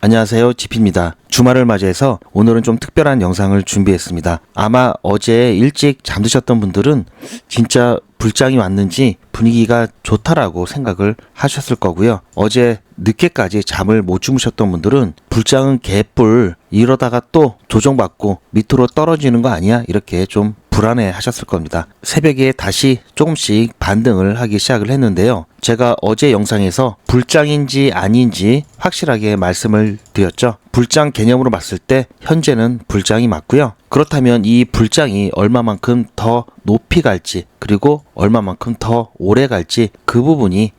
안녕하세요, 지피입니다. 주말을 맞이해서 오늘은 좀 특별한 영상을 준비했습니다. 아마 어제 일찍 잠드셨던 분들은 진짜 불장이 왔는지 분위기가 좋다라고 생각을 하셨을 거고요. 어제 늦게까지 잠을 못 주무셨던 분들은 불장은 개뿔, 이러다가 또 조정받고 밑으로 떨어지는 거 아니야? 이렇게 좀 불안해 하셨을 겁니다. 새벽에 다시 조금씩 반등을 하기 시작을 했는데요. 제가 어제 영상에서 불장인지 아닌지 확실하게 말씀을 드렸죠. 불장 개념으로 봤을 때 현재는 불장이 맞고요. 그렇다면 이 불장이 얼마만큼 더 높이 갈지, 그리고 얼마만큼 더 오래 갈지, 그 부분이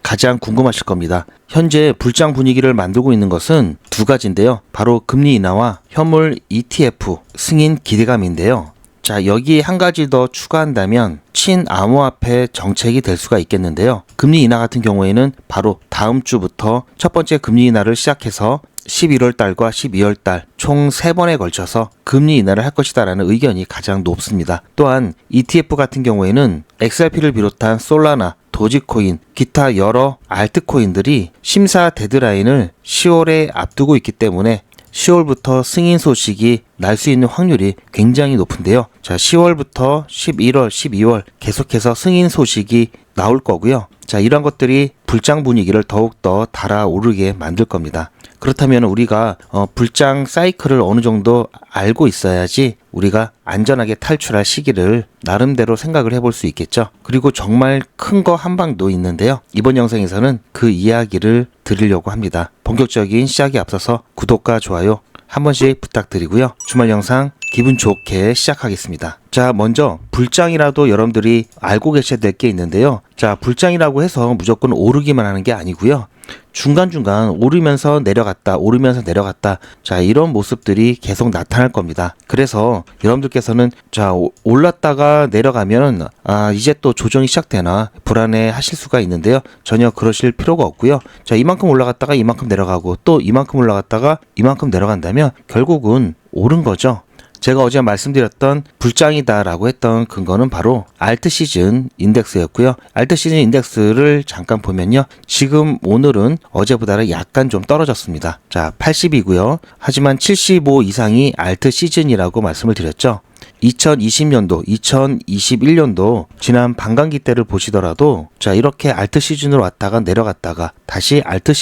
가장 궁금하실 겁니다. 현재 불장 분위기를 만들고 있는 것은 두 가지인데요. 바로 금리 인하와 현물 ETF 승인 기대감인데요. 자, 여기 한 가지 더 추가한다면 친암호화폐 정책이 될 수가 있겠는데요. 금리 인하 같은 경우에는 바로 다음 주부터 첫 번째 금리 인하를 시작해서 11월 달과 12월 달 총 3번에 걸쳐서 금리 인하를 할 것이다라는 의견이 가장 높습니다. 또한 ETF 같은 경우에는 XRP를 비롯한 솔라나, 도지코인, 기타 여러 알트코인들이 심사 데드라인을 10월에 앞두고 있기 때문에 10월부터 승인 소식이 날 수 있는 확률이 굉장히 높은데요. 자, 10월부터 11월, 12월 계속해서 승인 소식이 나올 거고요. 자, 이런 것들이 불장 분위기를 더욱더 달아오르게 만들 겁니다. 그렇다면 우리가 불장 사이클을 어느 정도 알고 있어야지 우리가 안전하게 탈출할 시기를 나름대로 생각을 해볼 수 있겠죠. 그리고 정말 큰 거 한 방도 있는데요. 이번 영상에서는 그 이야기를 드리려고 합니다. 본격적인 시작에 앞서서 구독과 좋아요 한 번씩 부탁드리고요. 주말 영상 기분 좋게 시작하겠습니다. 자, 먼저 불장이라도 여러분들이 알고 계셔야 될 게 있는데요. 자, 불장이라고 해서 무조건 오르기만 하는 게 아니고요. 중간중간 오르면서 내려갔다. 자, 이런 모습들이 계속 나타날 겁니다. 그래서 여러분들께서는 자, 올랐다가 내려가면 이제 또 조정이 시작되나 불안해 하실 수가 있는데요. 전혀 그러실 필요가 없고요. 자, 이만큼 올라갔다가 이만큼 내려가고 또 이만큼 올라갔다가 이만큼 내려간다면 결국은 오른 거죠. 제가 어제 말씀드렸던 불장이다라고 했던 근거는 바로 알트 시즌 인덱스였고요. 알트 시즌 인덱스를 잠깐 보면요. 지금 오늘은 어제보다는 약간 좀 떨어졌습니다. 자, 80이고요. 하지만 75 이상이 알트 시즌이라고 말씀을 드렸죠. 2020년도, 2021년도 지난 반감기 때를 보시더라도 자, 이렇게 알트 시즌으로 왔다가 내려갔다가 다시 알트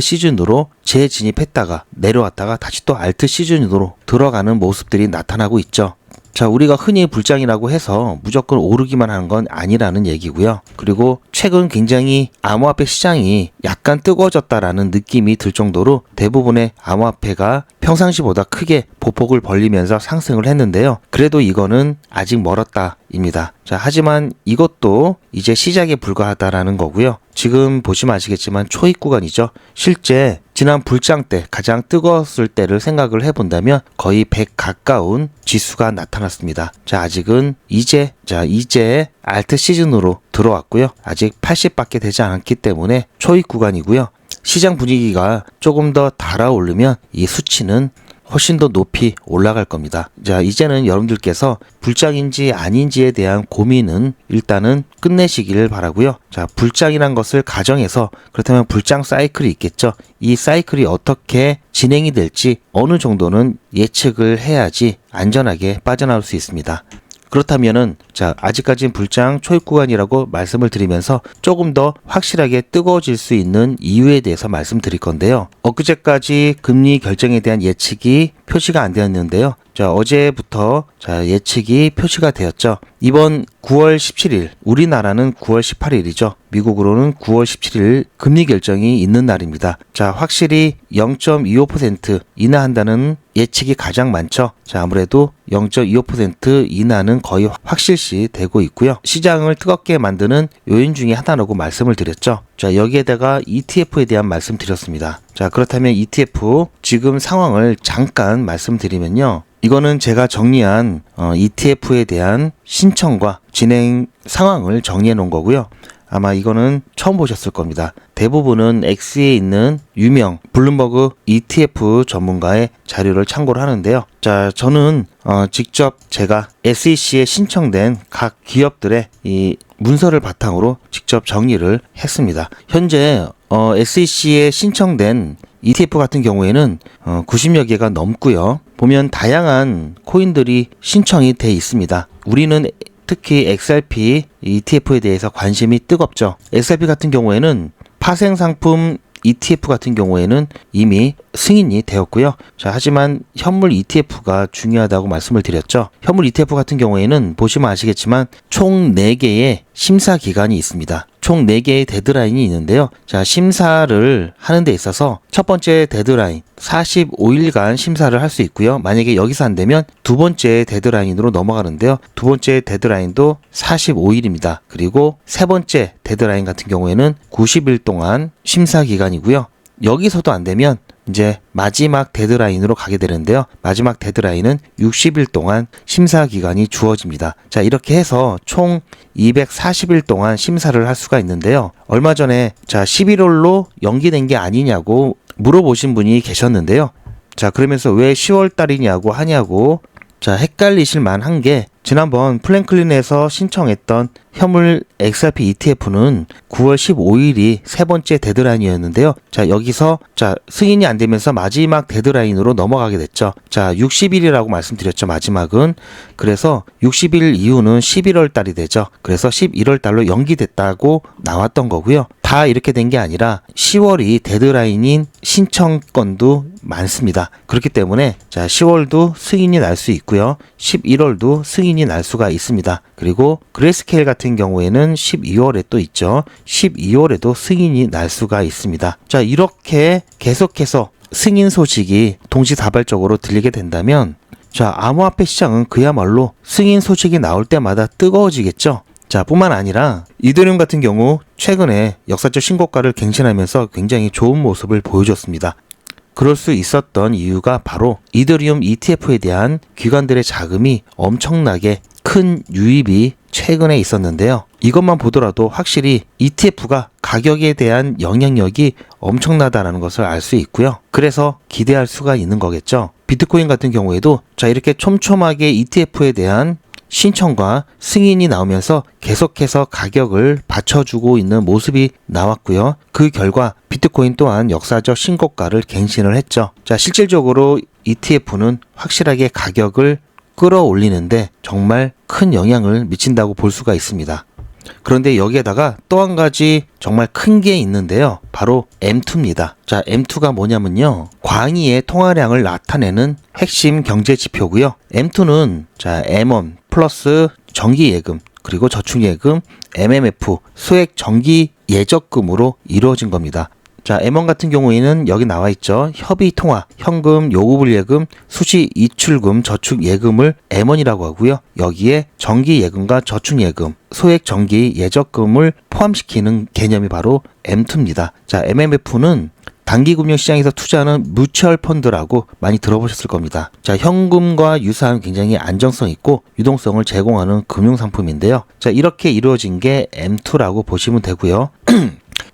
시즌으로 재진입했다가 내려왔다가 다시 또 알트 시즌으로 들어가는 모습들이 나타나고 있죠. 자, 우리가 흔히 불장이라고 해서 무조건 오르기만 하는 건 아니라는 얘기고요. 그리고 최근 굉장히 암호화폐 시장이 약간 뜨거워졌다라는 느낌이 들 정도로 대부분의 암호화폐가 평상시보다 크게 보폭을 벌리면서 상승을 했는데요. 그래도 이거는 아직 멀었다입니다. 자, 하지만 이것도 이제 시작에 불과하다라는 거고요. 지금 보시면 아시겠지만 초입 구간이죠. 실제 지난 불장 때 가장 뜨거웠을 때를 생각을 해본다면 거의 100 가까운 지수가 나타났습니다. 자, 아직은 이제 알트 시즌으로 들어왔고요. 아직 80밖에 되지 않았기 때문에 초입 구간이고요. 시장 분위기가 조금 더 달아오르면 이 수치는 훨씬 더 높이 올라갈 겁니다. 자, 이제는 여러분들께서 불장인지 아닌지에 대한 고민은 일단은 끝내시기를 바라고요. 자, 불장이란 것을 가정해서 그렇다면 불장 사이클이 있겠죠. 이 사이클이 어떻게 진행이 될지 어느 정도는 예측을 해야지 안전하게 빠져나올 수 있습니다. 그렇다면은 자, 아직까지는 불장 초입 구간이라고 말씀을 드리면서 조금 더 확실하게 뜨거워질 수 있는 이유에 대해서 말씀드릴 건데요. 엊그제까지 금리 결정에 대한 예측이 표시가 안 되었는데요. 자, 어제부터 자, 예측이 표시가 되었죠. 이번 9월 17일, 우리나라는 9월 18일이죠. 미국으로는 9월 17일 금리 결정이 있는 날입니다. 자, 확실히 0.25% 인하한다는 예측이 가장 많죠. 자, 아무래도 0.25% 인하는 거의 확실시 되고 있고요. 시장을 뜨겁게 만드는 요인 중에 하나라고 말씀을 드렸죠. 자, 여기에다가 ETF에 대한 말씀 드렸습니다. 자, 그렇다면 ETF 지금 상황을 잠깐 말씀드리면요. 이거는 제가 정리한 ETF에 대한 신청과 진행 상황을 정리해 놓은 거고요. 아마 이거는 처음 보셨을 겁니다. 대부분은 X에 있는 유명 블룸버그 ETF 전문가의 자료를 참고를 하는데요. 자, 저는 직접 제가 SEC에 신청된 각 기업들의 이 문서를 바탕으로 직접 정리를 했습니다. 현재 SEC에 신청된 ETF 같은 경우에는 90여 개가 넘고요. 보면 다양한 코인들이 신청이 돼 있습니다. 우리는 특히 XRP ETF에 대해서 관심이 뜨겁죠. XRP 같은 경우에는 파생 상품 ETF 같은 경우에는 이미 승인이 되었고요. 자, 하지만 현물 ETF가 중요하다고 말씀을 드렸죠. 현물 ETF 같은 경우에는 보시면 아시겠지만 총 4개의 심사 기간이 있습니다. 총 4개의 데드라인이 있는데요. 자, 심사를 하는 데 있어서 첫 번째 데드라인 45일간 심사를 할 수 있고요. 만약에 여기서 안 되면 두 번째 데드라인으로 넘어가는데요. 두 번째 데드라인도 45일입니다. 그리고 세 번째 데드라인 같은 경우에는 90일 동안 심사 기간이고요. 여기서도 안 되면 이제 마지막 데드라인으로 가게 되는데요. 마지막 데드라인은 60일 동안 심사 기간이 주어집니다. 자, 이렇게 해서 총 240일 동안 심사를 할 수가 있는데요. 얼마 전에 11월로 연기된 게 아니냐고 물어보신 분이 계셨는데요. 자, 그러면서 왜 10월 달이냐고 하냐고 헷갈리실 만한 게 지난번 플랭클린에서 신청했던 현물 XRP ETF는 9월 15일이 세 번째 데드라인이었는데요. 자, 여기서 승인이 안 되면서 마지막 데드라인으로 넘어가게 됐죠. 자, 60일이라고 말씀드렸죠. 마지막은. 그래서 60일 이후는 11월 달이 되죠. 그래서 11월 달로 연기됐다고 나왔던 거고요. 다 이렇게 된 게 아니라 10월이 데드라인인 신청건도 많습니다. 그렇기 때문에 10월도 승인이 날 수 있고요. 11월도 승인이 날 수가 있습니다. 그리고 그레이스케일 같은 경우에는 12월에 또 있죠. 12월에도 승인이 날 수가 있습니다. 자, 이렇게 계속해서 승인 소식이 동시다발적으로 들리게 된다면 암호화폐 시장은 그야말로 승인 소식이 나올 때마다 뜨거워지겠죠. 자, 뿐만 아니라 이더리움 같은 경우 최근에 역사적 신고가를 갱신하면서 굉장히 좋은 모습을 보여줬습니다. 그럴 수 있었던 이유가 바로 이더리움 ETF에 대한 기관들의 자금이 엄청나게 큰 유입이 최근에 있었는데요. 이것만 보더라도 확실히 ETF가 가격에 대한 영향력이 엄청나다라는 것을 알 수 있고요. 그래서 기대할 수가 있는 거겠죠. 비트코인 같은 경우에도 이렇게 촘촘하게 ETF에 대한 신청과 승인이 나오면서 계속해서 가격을 받쳐주고 있는 모습이 나왔고요. 그 결과 비트코인 또한 역사적 신고가를 갱신을 했죠. 자, 실질적으로 ETF는 확실하게 가격을 끌어올리는데 정말 큰 영향을 미친다고 볼 수가 있습니다. 그런데 여기에다가 또 한 가지 정말 큰 게 있는데요. 바로 M2입니다. 자, M2가 뭐냐면요. 광의의 통화량을 나타내는 핵심 경제 지표고요. M2는 M1 플러스 정기예금 그리고 저축예금, MMF, 소액 정기 예적금으로 이루어진 겁니다. 자, M1 같은 경우에는 여기 나와 있죠. 협의 통화, 현금, 요구불 예금, 수시 이출금, 저축 예금을 M1이라고 하고요. 여기에 정기 예금과 저축 예금, 소액 정기 예적금을 포함시키는 개념이 바로 M2입니다. 자, MMF는 단기 금융 시장에서 투자하는 뮤추얼 펀드라고 많이 들어보셨을 겁니다. 자, 현금과 유사한 굉장히 안정성 있고 유동성을 제공하는 금융 상품인데요. 자, 이렇게 이루어진 게 M2라고 보시면 되고요.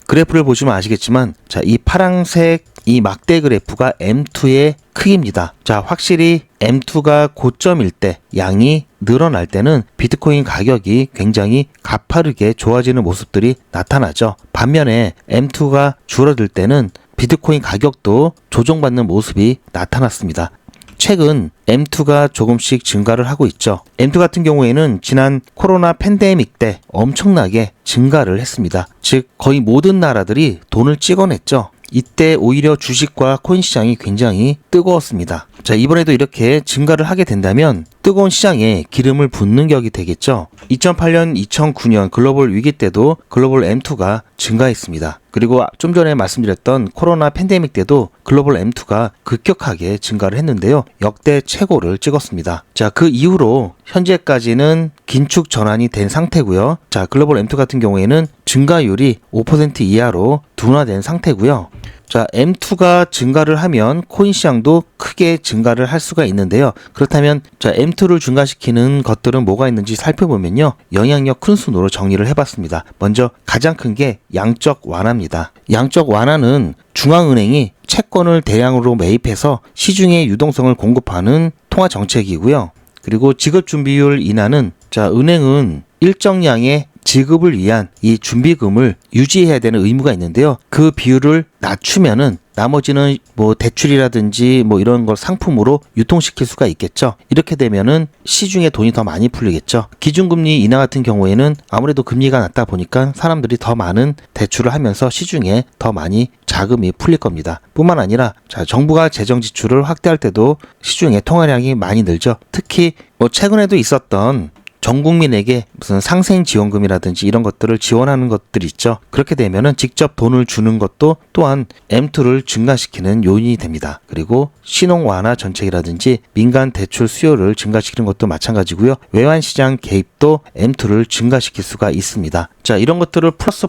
그래프를 보시면 아시겠지만 이 파란색 이 막대 그래프가 M2의 크기입니다. 자, 확실히 M2가 고점일 때 양이 늘어날 때는 비트코인 가격이 굉장히 가파르게 좋아지는 모습들이 나타나죠. 반면에 M2가 줄어들 때는 비트코인 가격도 조정받는 모습이 나타났습니다. 최근 M2가 조금씩 증가를 하고 있죠. M2 같은 경우에는 지난 코로나 팬데믹 때 엄청나게 증가를 했습니다. 즉 거의 모든 나라들이 돈을 찍어냈죠. 이때 오히려 주식과 코인 시장이 굉장히 뜨거웠습니다. 자, 이번에도 이렇게 증가를 하게 된다면 뜨거운 시장에 기름을 붓는 격이 되겠죠. 2008년, 2009년 글로벌 위기 때도 글로벌 M2가 증가했습니다. 그리고 좀 전에 말씀드렸던 코로나 팬데믹 때도 글로벌 M2가 급격하게 증가를 했는데요. 역대 최고를 찍었습니다. 자, 그 이후로 현재까지는 긴축 전환이 된 상태고요. 자, 글로벌 M2 같은 경우에는 증가율이 5% 이하로 둔화된 상태고요. 자, M2가 증가를 하면 코인 시장도 크게 증가를 할 수가 있는데요. 그렇다면 M2를 증가시키는 것들은 뭐가 있는지 살펴보면요. 영향력 큰 순으로 정리를 해봤습니다. 먼저 가장 큰 게 양적 완화입니다. 양적 완화는 중앙은행이 채권을 대량으로 매입해서 시중에 유동성을 공급하는 통화 정책이고요. 그리고 지급 준비율 인하는 은행은 일정량의 지급을 위한 이 준비금을 유지해야 되는 의무가 있는데요. 그 비율을 낮추면은 나머지는 뭐 대출이라든지 뭐 이런 걸 상품으로 유통시킬 수가 있겠죠. 이렇게 되면은 시중에 돈이 더 많이 풀리겠죠. 기준금리 인하 같은 경우에는 아무래도 금리가 낮다 보니까 사람들이 더 많은 대출을 하면서 시중에 더 많이 자금이 풀릴 겁니다. 뿐만 아니라 정부가 재정 지출을 확대할 때도 시중에 통화량이 많이 늘죠. 특히 뭐 최근에도 있었던 전 국민에게 무슨 상생지원금이라든지 이런 것들을 지원하는 것들이 있죠. 그렇게 되면은 직접 돈을 주는 것도 또한 M2를 증가시키는 요인이 됩니다. 그리고 신용 완화 정책이라든지 민간 대출 수요를 증가시키는 것도 마찬가지고요. 외환시장 개입도 M2를 증가시킬 수가 있습니다. 자, 이런 것들을 플러스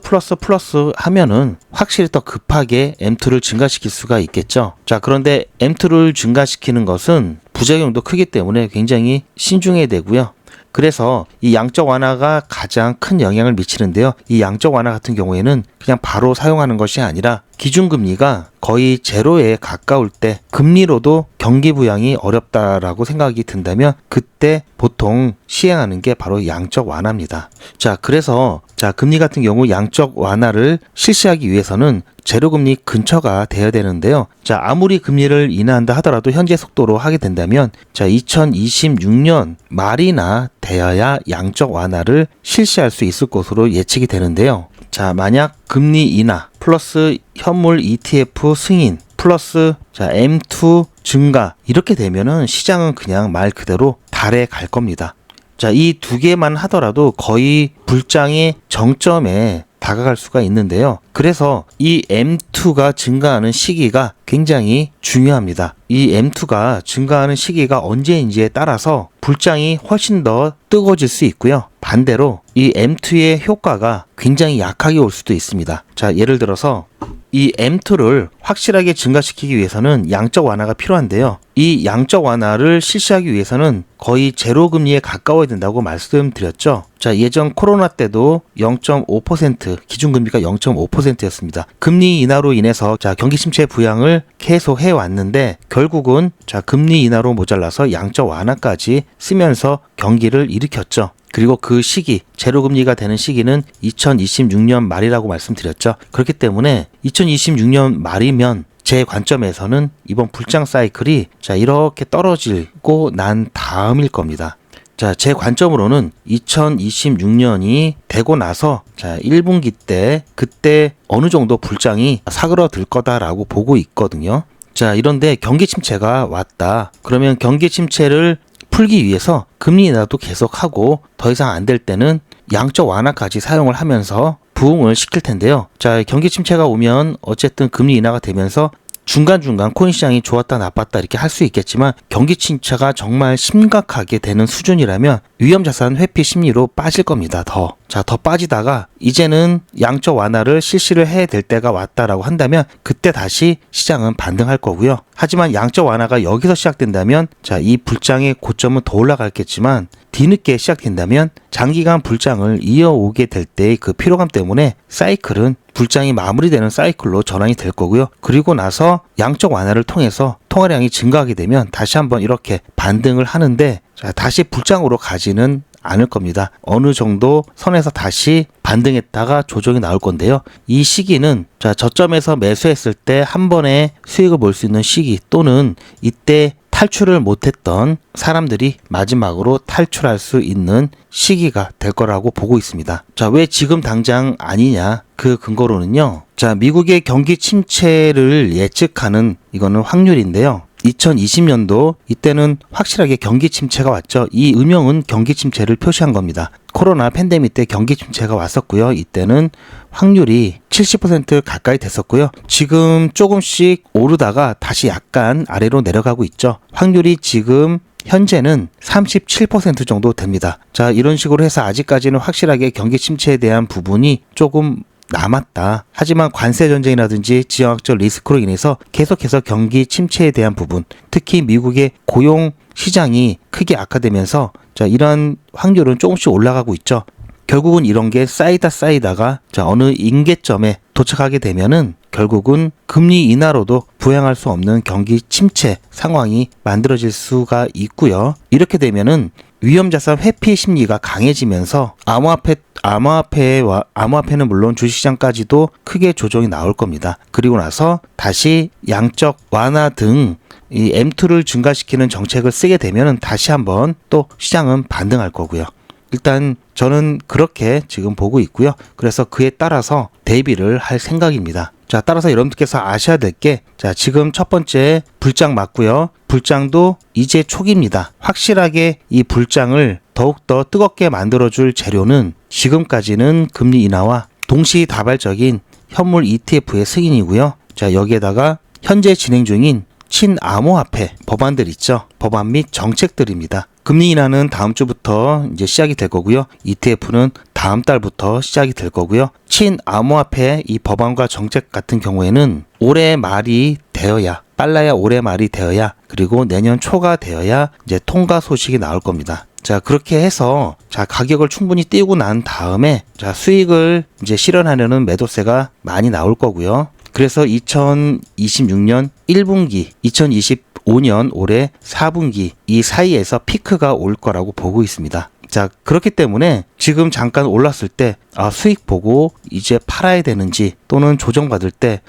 하면은 확실히 더 급하게 M2를 증가시킬 수가 있겠죠. 자, 그런데 M2를 증가시키는 것은 부작용도 크기 때문에 굉장히 신중해야 되고요. 그래서 이 양적 완화가 가장 큰 영향을 미치는데요. 이 양적 완화 같은 경우에는 그냥 바로 사용하는 것이 아니라 기준금리가 거의 제로에 가까울 때 금리로도 경기 부양이 어렵다라고 생각이 든다면 그때 보통 시행하는 게 바로 양적 완화입니다. 자, 그래서 금리 같은 경우 양적 완화를 실시하기 위해서는 제로금리 근처가 돼야 되는데요. 자, 아무리 금리를 인하한다 하더라도 현재 속도로 하게 된다면 2026년 말이나 되어야 양적 완화를 실시할 수 있을 것으로 예측이 되는데요. 자, 만약 금리 인하 플러스 현물 ETF 승인 플러스 M2 증가 이렇게 되면은 시장은 그냥 말 그대로 달에 갈 겁니다. 자, 이 두 개만 하더라도 거의 불장의 정점에 다가갈 수가 있는데요. 그래서 이 M2가 증가하는 시기가 굉장히 중요합니다. 이 M2가 증가하는 시기가 언제인지에 따라서 불장이 훨씬 더 뜨거워질 수 있고요. 반대로 이 M2의 효과가 굉장히 약하게 올 수도 있습니다. 자, 예를 들어서 이 M2를 확실하게 증가시키기 위해서는 양적 완화가 필요한데요. 이 양적 완화를 실시하기 위해서는 거의 제로 금리에 가까워야 된다고 말씀드렸죠. 자, 예전 코로나 때도 0.5% 기준금리가 0.5%였습니다. 금리 인하로 인해서 경기 침체 부양을 계속 해왔는데 결국은 금리 인하로 모자라서 양적 완화까지 쓰면서 경기를 일으켰죠. 그리고 그 시기, 제로금리가 되는 시기는 2026년 말이라고 말씀드렸죠. 그렇기 때문에 2026년 말이면 제 관점에서는 이번 불장 사이클이 이렇게 떨어지고 난 다음일 겁니다. 자, 제 관점으로는 2026년이 되고 나서 1분기 때 그때 어느 정도 불장이 사그러들 거다라고 보고 있거든요. 자, 이런데 경기 침체가 왔다. 그러면 경기 침체를 풀기 위해서 금리 인하도 계속하고 더 이상 안 될 때는 양적 완화까지 사용을 하면서 부흥을 시킬 텐데요. 자, 경기 침체가 오면 어쨌든 금리 인하가 되면서 중간중간 코인 시장이 좋았다 나빴다 이렇게 할 수 있겠지만 경기 침체가 정말 심각하게 되는 수준이라면 위험자산 회피 심리로 빠질 겁니다. 더 빠지다가 이제는 양적 완화를 실시를 해야 될 때가 왔다라고 한다면 그때 다시 시장은 반등할 거고요. 하지만 양적 완화가 여기서 시작된다면 이 불장의 고점은 더 올라갔겠지만 뒤늦게 시작된다면 장기간 불장을 이어오게 될 때의 그 피로감 때문에 사이클은 불장이 마무리되는 사이클로 전환이 될 거고요. 그리고 나서 양적 완화를 통해서 통화량이 증가하게 되면 다시 한번 이렇게 반등을 하는데 다시 불장으로 가지는 않을 겁니다. 어느 정도 선에서 다시 반등했다가 조정이 나올 건데요. 이 시기는 저점에서 매수했을 때 한 번에 수익을 볼 수 있는 시기 또는 이때 탈출을 못했던 사람들이 마지막으로 탈출할 수 있는 시기가 될 거라고 보고 있습니다. 자, 왜 지금 당장 아니냐? 그 근거로는요. 자, 미국의 경기 침체를 예측하는 이거는 확률인데요. 2020년도 이때는 확실하게 경기 침체가 왔죠. 이 음영은 경기 침체를 표시한 겁니다. 코로나 팬데믹 때 경기 침체가 왔었고요. 이때는 확률이 70% 가까이 됐었고요. 지금 조금씩 오르다가 다시 약간 아래로 내려가고 있죠. 확률이 지금 현재는 37% 정도 됩니다. 자, 이런 식으로 해서 아직까지는 확실하게 경기 침체에 대한 부분이 조금 남았다. 하지만 관세 전쟁이라든지 지정학적 리스크로 인해서 계속해서 경기 침체에 대한 부분, 특히 미국의 고용 시장이 크게 악화되면서 이런 확률은 조금씩 올라가고 있죠. 결국은 이런 게 쌓이다가 어느 임계점에 도착하게 되면은 결국은 금리 인하로도 부양할 수 없는 경기 침체 상황이 만들어질 수가 있고요. 이렇게 되면은 위험자산 회피 심리가 강해지면서 암호화폐 암호화폐는 물론 주식시장까지도 크게 조정이 나올 겁니다. 그리고 나서 다시 양적 완화 등 이 M2를 증가시키는 정책을 쓰게 되면 다시 한번 또 시장은 반등할 거고요. 일단 저는 그렇게 지금 보고 있고요. 그래서 그에 따라서 대비를 할 생각입니다. 자, 따라서 여러분들께서 아셔야 될 게, 자, 지금 첫 번째 불장 맞고요. 불장도 이제 초기입니다. 확실하게 이 불장을 더욱더 뜨겁게 만들어줄 재료는 지금까지는 금리 인하와 동시다발적인 현물 ETF의 승인이고요. 자, 여기에다가 현재 진행 중인 친암호화폐 법안들 있죠. 법안 및 정책들입니다. 금리 인하는 다음 주부터 이제 시작이 될 거고요. ETF는 다음 달부터 시작이 될 거고요. 친암호화폐 이 법안과 정책 같은 경우에는 올해 말이 되어야, 빨라야 올해 말이 되어야, 그리고 내년 초가 되어야 이제 통과 소식이 나올 겁니다. 자, 그렇게 해서 자, 가격을 충분히 띄우고 난 다음에 자, 수익을 이제 실현하려는 매도세가 많이 나올 거고요. 그래서 2026년 1분기, 2025년 올해 4분기 이 사이에서 피크가 올 거라고 보고 있습니다. 자, 그렇기 때문에 지금 잠깐 올랐을 때 수익 보고 이제 팔아야 되는지 또는 조정받을 때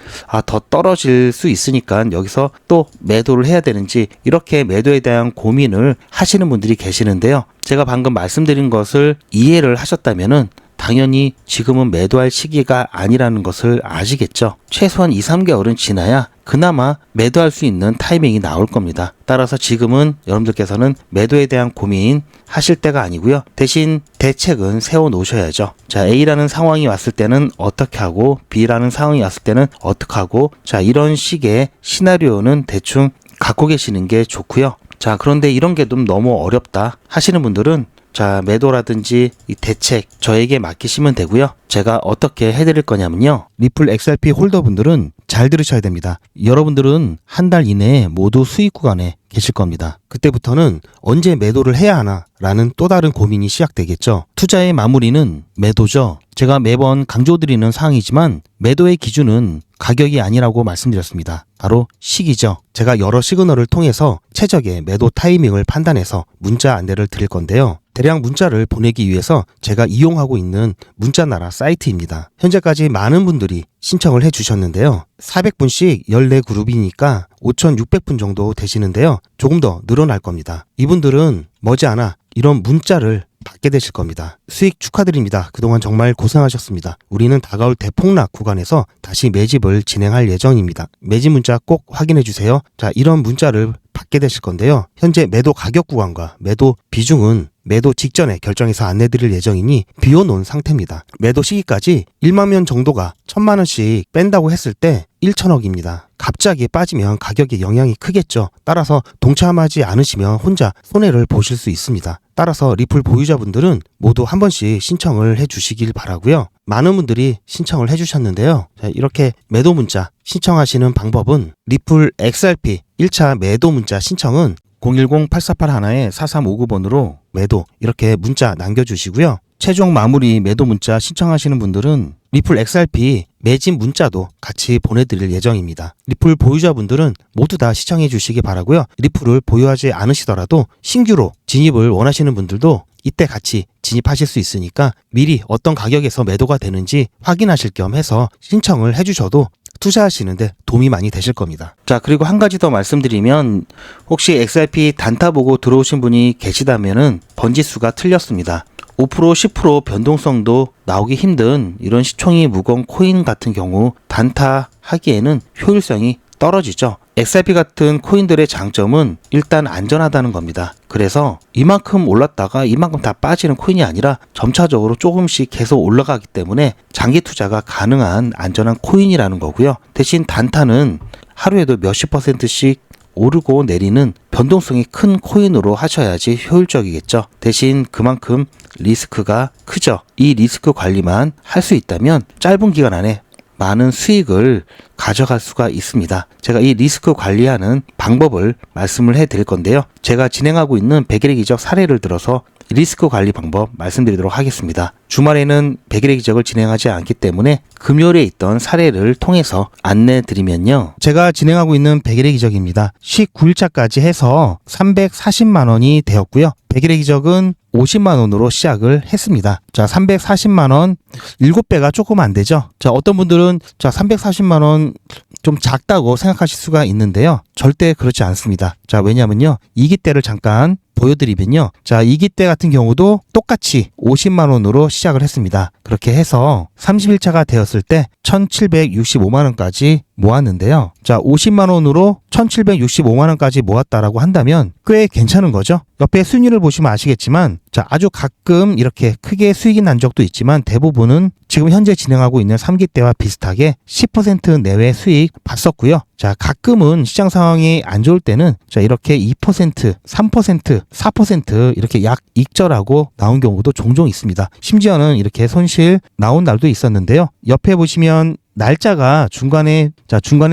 더 떨어질 수 있으니까 여기서 또 매도를 해야 되는지 이렇게 매도에 대한 고민을 하시는 분들이 계시는데요. 제가 방금 말씀드린 것을 이해를 하셨다면은 당연히 지금은 매도할 시기가 아니라는 것을 아시겠죠. 최소한 2, 3개월은 지나야 그나마 매도할 수 있는 타이밍이 나올 겁니다. 따라서 지금은 여러분들께서는 매도에 대한 고민 하실 때가 아니고요. 대신 대책은 세워 놓으셔야죠. 자, A라는 상황이 왔을 때는 어떻게 하고 B라는 상황이 왔을 때는 어떻게 하고, 자, 이런 식의 시나리오는 대충 갖고 계시는 게 좋고요. 자, 그런데 이런 게 좀 너무 어렵다 하시는 분들은 자, 매도라든지 이 대책 저에게 맡기시면 되고요. 제가 어떻게 해드릴 거냐면요. 리플 XRP 홀더분들은 잘 들으셔야 됩니다. 여러분들은 한 달 이내에 모두 수익 구간에 계실 겁니다. 그때부터는 언제 매도를 해야 하나 라는 또 다른 고민이 시작되겠죠. 투자의 마무리는 매도죠. 제가 매번 강조드리는 사항이지만 매도의 기준은 가격이 아니라고 말씀드렸습니다. 바로 시기죠. 제가 여러 시그널을 통해서 최적의 매도 타이밍을 판단해서 문자 안내를 드릴 건데요. 대량 문자를 보내기 위해서 제가 이용하고 있는 문자나라 사이트입니다. 현재까지 많은 분들이 신청을 해주셨는데요. 400분씩 14그룹이니까 5,600분 정도 되시는데요. 조금 더 늘어날 겁니다. 이분들은 머지않아 이런 문자를 받게 되실 겁니다. 수익 축하드립니다. 그동안 정말 고생하셨습니다. 우리는 다가올 대폭락 구간에서 다시 매집을 진행할 예정입니다. 매집 문자 꼭 확인해 주세요. 자, 이런 문자를 받게 되실 건데요. 현재 매도 가격 구간과 매도 비중은 매도 직전에 결정해서 안내드릴 예정이니 비워놓은 상태입니다. 매도 시기까지 1만 명 정도가 1,000만 원씩 뺀다고 했을 때 1천억입니다. 갑자기 빠지면 가격에 영향이 크겠죠. 따라서 동참하지 않으시면 혼자 손해를 보실 수 있습니다. 따라서 리플 보유자분들은 모두 한 번씩 신청을 해주시길 바라고요. 많은 분들이 신청을 해주셨는데요. 자, 이렇게 매도 문자 신청하시는 방법은 리플 XRP 1차 매도 문자 신청은 010-8481-4359번으로 매도 이렇게 문자 남겨주시고요. 최종 마무리 매도 문자 신청하시는 분들은 리플 XRP 매집 문자도 같이 보내드릴 예정입니다. 리플 보유자분들은 모두 다 시청해 주시기 바라고요. 리플을 보유하지 않으시더라도 신규로 진입을 원하시는 분들도 이때 같이 진입하실 수 있으니까 미리 어떤 가격에서 매도가 되는지 확인하실 겸 해서 신청을 해주셔도 투자하시는데 도움이 많이 되실 겁니다. 자, 그리고 한 가지 더 말씀드리면 혹시 XRP 단타 보고 들어오신 분이 계시다면은 번지수가 틀렸습니다. 5% 10% 변동성도 나오기 힘든 이런 시총이 무거운 코인 같은 경우 단타 하기에는 효율성이 떨어지죠. XRP 같은 코인들의 장점은 일단 안전하다는 겁니다. 그래서 이만큼 올랐다가 이만큼 다 빠지는 코인이 아니라 점차적으로 조금씩 계속 올라가기 때문에 장기 투자가 가능한 안전한 코인이라는 거고요. 대신 단타는 하루에도 몇십 %씩 오르고 내리는 변동성이 큰 코인으로 하셔야지 효율적이겠죠. 대신 그만큼 리스크가 크죠. 이 리스크 관리만 할 수 있다면 짧은 기간 안에 많은 수익을 가져갈 수가 있습니다. 제가 이 리스크 관리하는 방법을 말씀을 해드릴 건데요. 제가 진행하고 있는 100일의 기적 사례를 들어서 리스크 관리 방법 말씀드리도록 하겠습니다. 주말에는 100일의 기적을 진행하지 않기 때문에 금요일에 있던 사례를 통해서 안내 드리면요. 제가 진행하고 있는 100일의 기적입니다. 19일차까지 해서 340만 원이 되었고요. 100일의 기적은 340만 원으로 시작을 했습니다. 자, 340만 원 7배가 조금 안 되죠. 자, 어떤 분들은 자, 340만 원 좀 작다고 생각하실 수가 있는데요. 절대 그렇지 않습니다. 자, 왜냐면요. 이기대를 잠깐 보여드리면요. 자, 이기대 같은 경우도 똑같이 50만 원으로 시작을 했습니다. 그렇게 해서 30일차가 되었을 때 1765만 원까지 모았는데요. 자, 50만 원으로 1765만 원까지 모았다라고 한다면 꽤 괜찮은 거죠. 옆에 순위를 보시면 아시겠지만 자, 아주 가끔 이렇게 크게 수익이 난 적도 있지만 대부분은 지금 현재 진행하고 있는 3기 때와 비슷하게 10% 내외 수익 봤었고요. 자, 가끔은 시장 상황이 안 좋을 때는 자, 이렇게 2%, 3%, 4% 이렇게 약 익절하고 나온 경우도 종종 있습니다. 심지어는 이렇게 손실 나온 날도 있었는데요. 옆에 보시면 날짜가 중간에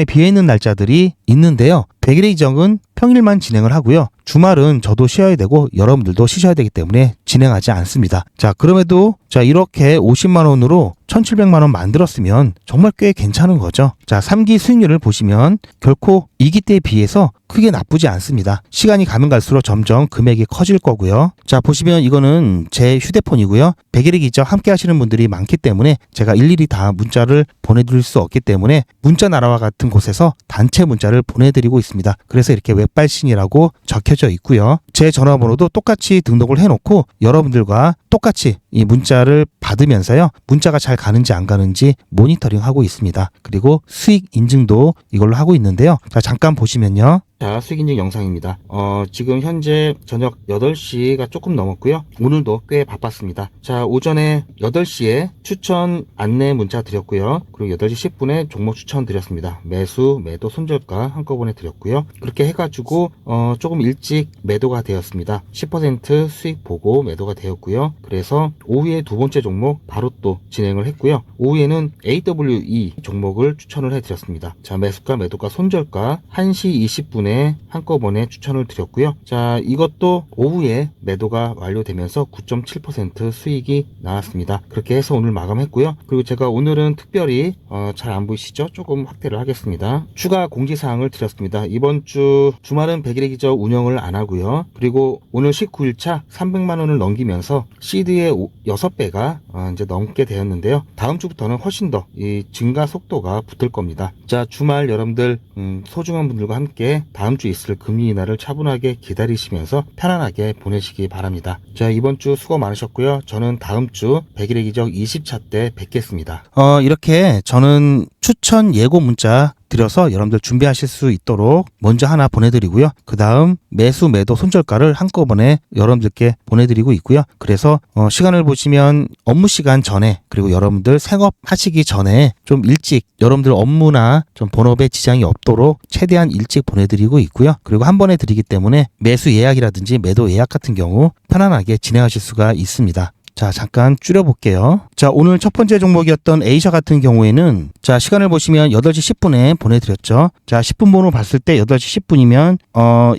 비어 있는 날짜들이 있는데요. 100일의 이정은 평일만 진행을 하고요. 주말은 저도 쉬어야 되고 여러분들도 쉬셔야 되기 때문에 진행하지 않습니다. 자, 그럼에도 자, 이렇게 50만 원으로 1700만 원 만들었으면 정말 꽤 괜찮은 거죠. 자, 3기 수익률을 보시면 결코 2기 때에 비해서 크게 나쁘지 않습니다. 시간이 가면 갈수록 점점 금액이 커질 거고요. 자, 보시면 이거는 제 휴대폰이고요. 100일의 기적 함께 하시는 분들이 많기 때문에 제가 일일이 다 문자를 보내드릴 수 없기 때문에 문자 나라와 같은 곳에서 단체 문자를 보내드리고 있습니다. 그래서 이렇게 웹발신이라고 적혀져 있고요. 제 전화번호도 똑같이 등록을 해놓고 여러분들과 똑같이 이 문자를 받으면서요. 문자가 잘 가는지 안 가는지 모니터링하고 있습니다. 그리고 수익 인증도 이걸로 하고 있는데요. 자, 잠깐 보시면요. 자, 수익 인증 영상입니다. 지금 현재 저녁 8시가 조금 넘었고요. 오늘도 꽤 바빴습니다. 자, 오전에 8시에 추천 안내 문자 드렸고요. 그리고 8시 10분에 종목 추천 드렸습니다. 매수, 매도, 손절가 한꺼번에 드렸고요. 그렇게 해가지고 조금 일찍 매도가 되었습니다. 10% 수익 보고 매도가 되었고요. 그래서 오후에 두 번째 종목 바로 또 진행을 했고요. 오후에는 AWE 종목을 추천을 해드렸습니다. 자, 매수가, 매도가, 손절가 1시 20분에 한꺼번에 추천을 드렸고요. 자, 이것도 오후에 매도가 완료되면서 9.7% 수익이 나왔습니다. 그렇게 해서 오늘 마감했고요. 그리고 제가 오늘은 특별히 잘 안 보이시죠? 조금 확대를 하겠습니다. 추가 공지사항을 드렸습니다. 이번 주 주말은 100일의 기적 운영을 안 하고요. 그리고 오늘 19일차 300만 원을 넘기면서 시드의 6배가 이제 넘게 되었는데요. 다음 주부터는 훨씬 더 이 증가 속도가 붙을 겁니다. 자, 주말 여러분들 소중한 분들과 함께 다음 주 있을 금리 인하를 차분하게 기다리시면서 편안하게 보내시기 바랍니다. 자, 이번 주 수고 많으셨고요. 저는 다음 주 100일의 기적 20차 때 뵙겠습니다. 이렇게 저는 추천 예고 문자 드려서 여러분들 준비하실 수 있도록 먼저 하나 보내드리고요. 그 다음 매수, 매도, 손절가를 한꺼번에 여러분들께 보내드리고 있고요. 그래서 시간을 보시면 업무 시간 전에 그리고 여러분들 생업하시기 전에 좀 일찍 여러분들 업무나 좀 본업에 지장이 없도록 최대한 일찍 보내드리고 있고요. 그리고 한 번에 드리기 때문에 매수 예약이라든지 매도 예약 같은 경우 편안하게 진행하실 수가 있습니다. 자, 잠깐 줄여볼게요. 자, 오늘 첫 번째 종목이었던 A사 같은 경우에는 자, 시간을 보시면 8시 10분에 보내드렸죠. 자, 10분 번호 봤을 때 8시 10분이면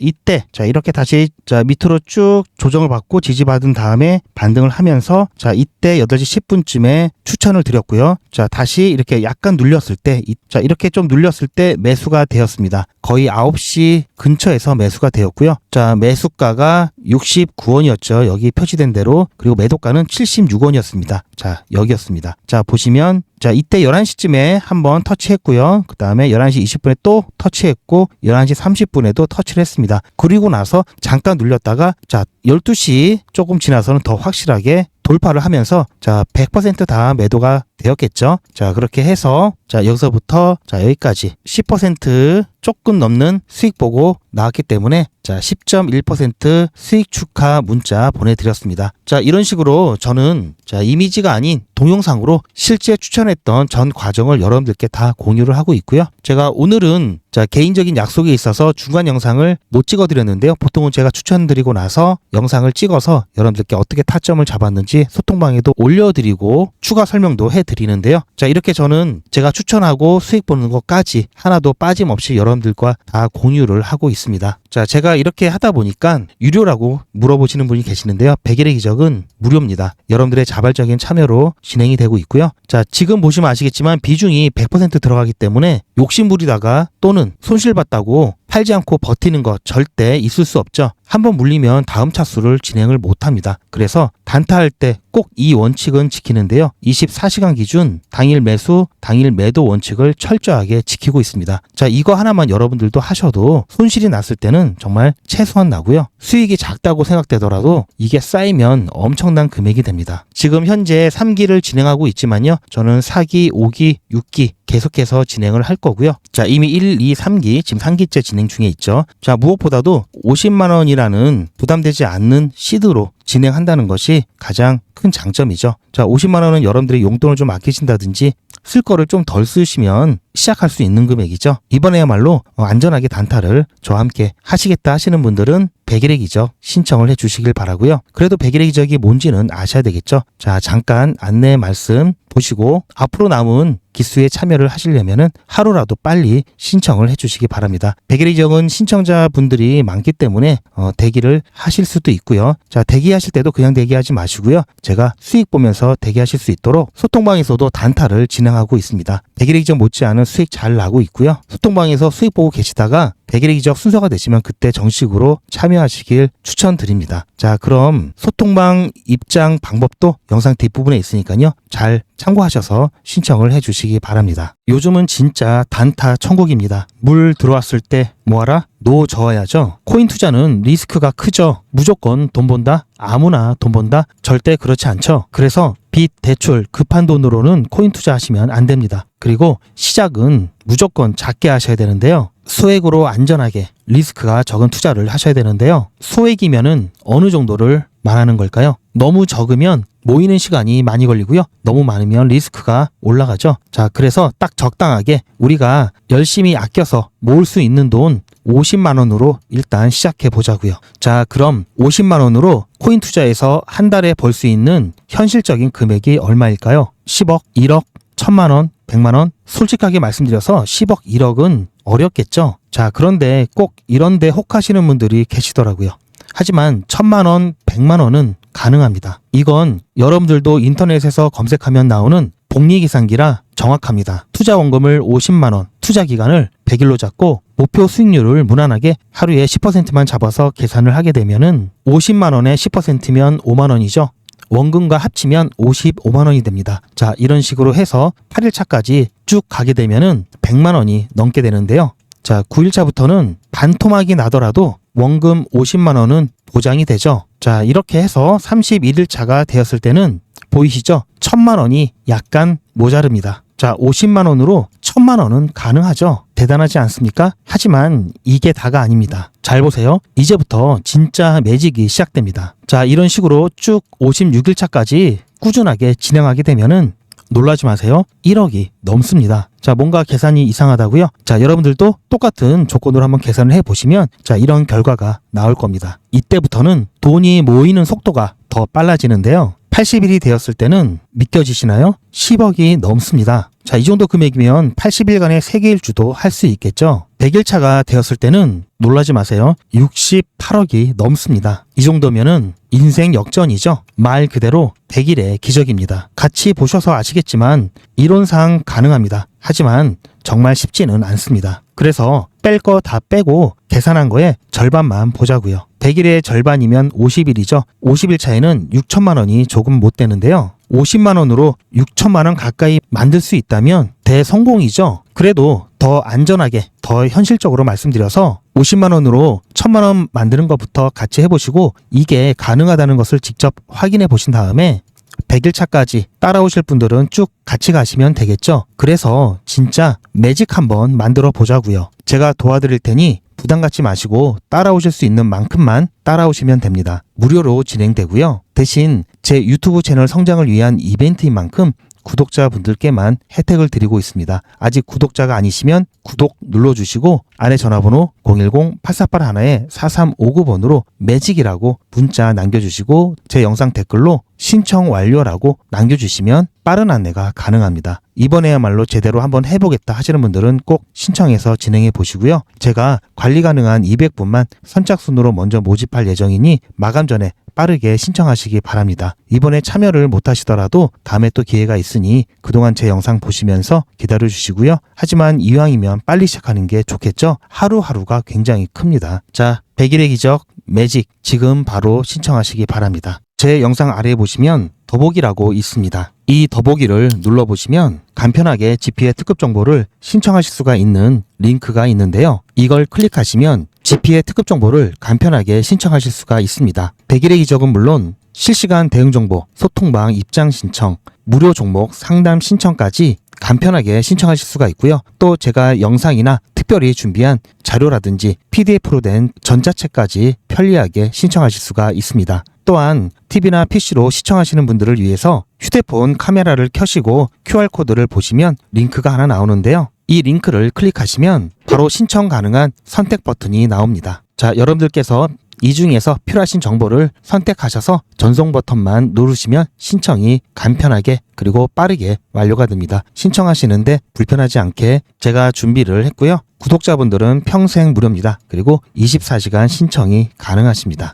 이때 자, 이렇게 다시 자, 밑으로 쭉 조정을 받고 지지받은 다음에 반등을 하면서 자, 이때 8시 10분쯤에 추천을 드렸고요. 자, 다시 이렇게 약간 눌렸을 때 자, 이렇게 좀 눌렸을 때 매수가 되었습니다. 거의 9시 근처에서 매수가 되었고요. 자, 매수가가 69원이었죠. 여기 표시된 대로. 그리고 매도가는 76원이었습니다. 자, 여기였습니다. 자, 보시면 자, 이때 11시쯤에 한번 터치했고요. 그 다음에 11시 20분에 또 터치했고 11시 30분에도 터치를 했습니다. 그리고 나서 잠깐 눌렸다가 자, 12시 조금 지나서는 더 확실하게 돌파를 하면서 자, 100% 다 매도가 되었겠죠. 자, 그렇게 해서 자, 여기서부터 자, 여기까지 10% 조금 넘는 수익 보고 나왔기 때문에 자, 10.1% 수익 축하 문자 보내드렸습니다. 자, 이런 식으로 저는 자, 이미지가 아닌 동영상으로 실제 추천했던 전 과정을 여러분들께 다 공유를 하고 있고요. 제가 오늘은 자, 개인적인 약속이 있어서 중간 영상을 못 찍어드렸는데요. 보통은 제가 추천드리고 나서 영상을 찍어서 여러분들께 어떻게 타점을 잡았는지 소통방에도 올려드리고 추가 설명도 해드립니다. 드리는데요. 자, 이렇게 저는 제가 추천하고 수익 보는 것까지 하나도 빠짐없이 여러분들과 다 공유를 하고 있습니다. 자, 제가 이렇게 하다 보니까 유료라고 물어보시는 분이 계시는데요. 100일의 기적은 무료입니다. 여러분들의 자발적인 참여로 진행이 되고 있고요. 자, 지금 보시면 아시겠지만 비중이 100% 들어가기 때문에 욕심부리다가 또는 손실봤다고 팔지 않고 버티는 것 절대 있을 수 없죠. 한번 물리면 다음 차수를 진행을 못합니다. 그래서 단타할 때 꼭 이 원칙은 지키는데요. 24시간 기준 당일 매수, 당일 매도 원칙을 철저하게 지키고 있습니다. 자, 이거 하나만 여러분들도 하셔도 손실이 났을 때는 정말 최소한 나고요. 수익이 작다고 생각되더라도 이게 쌓이면 엄청난 금액이 됩니다. 지금 현재 3기를 진행하고 있지만요. 저는 4기, 5기, 6기 계속해서 진행을 할 거고요. 자, 이미 1, 2, 3기, 지금 3기째 진행 중에 있죠. 자, 무엇보다도 50만 원이라는 부담되지 않는 시드로 진행한다는 것이 가장 큰 장점이죠. 자, 50만 원은 여러분들이 용돈을 좀 아끼신다든지 쓸 거를 좀 덜 쓰시면 시작할 수 있는 금액이죠. 이번에야말로 안전하게 단타를 저와 함께 하시겠다 하시는 분들은 100일의 기적 신청을 해 주시길 바라고요. 그래도 100일의 기적이 뭔지는 아셔야 되겠죠. 자, 잠깐 안내 말씀 보시고 앞으로 남은 기수에 참여를 하시려면은 하루라도 빨리 신청을 해 주시기 바랍니다. 100일의 기적은 신청자분들이 많기 때문에 대기를 하실 수도 있고요. 자, 대기하실 때도 그냥 대기하지 마시고요. 제가 수익 보면서 대기하실 수 있도록 소통방에서도 단타를 진행하고 있습니다. 100일의 기적 못지않은 수익 잘 나고 있고요. 소통방에서 수익 보고 계시다가 100일의 기적 순서가 되시면 그때 정식으로 참여하시길 추천드립니다. 자, 그럼 소통방 입장 방법도 영상 뒷부분에 있으니까요. 잘 참고하셔서 신청을 해 주시기 바랍니다. 요즘은 진짜 단타 천국입니다. 물 들어왔을 때 뭐하라? 노 저어야죠. 코인 투자는 리스크가 크죠. 무조건 돈 번다? 아무나 돈 번다? 절대 그렇지 않죠. 그래서 빚, 대출, 급한 돈으로는 코인 투자하시면 안 됩니다. 그리고 시작은 무조건 작게 하셔야 되는데요. 소액으로 안전하게 리스크가 적은 투자를 하셔야 되는데요. 소액이면은 어느 정도를 말하는 걸까요? 너무 적으면 모이는 시간이 많이 걸리고요. 너무 많으면 리스크가 올라가죠. 자, 그래서 딱 적당하게 우리가 열심히 아껴서 모을 수 있는 돈 50만 원으로 일단 시작해 보자고요. 자, 그럼 50만 원으로 코인 투자에서 한 달에 벌 수 있는 현실적인 금액이 얼마일까요? 10억, 1억, 1000만 원, 100만 원? 솔직하게 말씀드려서 10억, 1억은 어렵겠죠. 자, 그런데 꼭 이런데 혹하시는 분들이 계시더라고요. 하지만 1000만 원, 100만 원은 가능합니다. 이건 여러분들도 인터넷에서 검색하면 나오는 복리계산기라 정확합니다. 투자 원금을 50만 원, 투자 기간을 100일로 잡고 목표 수익률을 무난하게 하루에 10%만 잡아서 계산을 하게 되면은 50만 원에 10%면 5만 원이죠. 원금과 합치면 55만 원이 됩니다. 자, 이런 식으로 해서 8일차까지 쭉 가게 되면은 100만 원이 넘게 되는데요. 자, 9일차부터는 반토막이 나더라도 원금 50만 원은 보장이 되죠. 자, 이렇게 해서 31일차가 되었을 때는 보이시죠? 1000만 원이 약간 모자릅니다. 자, 50만 원으로 1000만 원은 가능하죠. 대단하지 않습니까? 하지만 이게 다가 아닙니다. 잘 보세요. 이제부터 진짜 매직이 시작됩니다. 자, 이런 식으로 쭉 56일차까지 꾸준하게 진행하게 되면은 놀라지 마세요. 1억이 넘습니다. 자, 뭔가 계산이 이상하다고요? 자, 여러분들도 똑같은 조건으로 한번 계산을 해보시면 자, 이런 결과가 나올 겁니다. 이때부터는 돈이 모이는 속도가 더 빨라지는데요. 80일이 되었을 때는 믿겨지시나요? 10억이 넘습니다. 자, 이 정도 금액이면 80일간의 세계일주도 할 수 있겠죠. 100일차가 되었을 때는 놀라지 마세요. 68억이 넘습니다. 이 정도면은 인생 역전이죠. 말 그대로 100일의 기적입니다. 같이 보셔서 아시겠지만 이론상 가능합니다. 하지만 정말 쉽지는 않습니다. 그래서 뺄 거 다 빼고 계산한 거에 절반만 보자고요. 100일의 절반이면 50일이죠. 50일 차에는 6천만 원이 조금 못 되는데요. 50만 원으로 6천만 원 가까이 만들 수 있다면 대성공이죠. 그래도 더 안전하게, 더 현실적으로 말씀드려서 50만 원으로 1000만 원 만드는 것부터 같이 해보시고 이게 가능하다는 것을 직접 확인해 보신 다음에 100일 차까지 따라오실 분들은 쭉 같이 가시면 되겠죠. 그래서 진짜 매직 한번 만들어 보자고요. 제가 도와드릴 테니 부담 갖지 마시고 따라오실 수 있는 만큼만 따라오시면 됩니다. 무료로 진행되고요. 대신 제 유튜브 채널 성장을 위한 이벤트인 만큼 구독자분들께만 혜택을 드리고 있습니다. 아직 구독자가 아니시면 구독 눌러주시고 안에 전화번호 010-8481-4359번으로 매직이라고 문자 남겨주시고 제 영상 댓글로 신청 완료라고 남겨주시면 빠른 안내가 가능합니다. 이번에야말로 제대로 한번 해보겠다 하시는 분들은 꼭 신청해서 진행해 보시고요. 제가 관리 가능한 200분만 선착순으로 먼저 모집할 예정이니 마감 전에 빠르게 신청하시기 바랍니다. 이번에 참여를 못하시더라도 다음에 또 기회가 있으니 그동안 제 영상 보시면서 기다려 주시고요. 하지만 이왕이면 빨리 시작하는 게 좋겠죠? 하루하루가 굉장히 큽니다. 자, 100일의 기적 매직 지금 바로 신청하시기 바랍니다. 제 영상 아래에 보시면 더보기라고 있습니다. 이 더보기를 눌러보시면 간편하게 GPA 특급 정보를 신청하실 수가 있는 링크가 있는데요. 이걸 클릭하시면 GPA 특급 정보를 간편하게 신청하실 수가 있습니다. 100일의 기적은 물론 실시간 대응 정보, 소통방 입장 신청, 무료 종목 상담 신청까지 간편하게 신청하실 수가 있고요. 또 제가 영상이나 특별히 준비한 자료라든지 PDF로 된 전자책까지 편리하게 신청하실 수가 있습니다. 또한 TV나 PC로 시청하시는 분들을 위해서 휴대폰 카메라를 켜시고 QR코드를 보시면 링크가 하나 나오는데요. 이 링크를 클릭하시면 바로 신청 가능한 선택 버튼이 나옵니다. 자, 여러분들께서 이 중에서 필요하신 정보를 선택하셔서 전송 버튼만 누르시면 신청이 간편하게 그리고 빠르게 완료가 됩니다. 신청하시는데 불편하지 않게 제가 준비를 했고요. 구독자분들은 평생 무료입니다. 그리고 24시간 신청이 가능하십니다.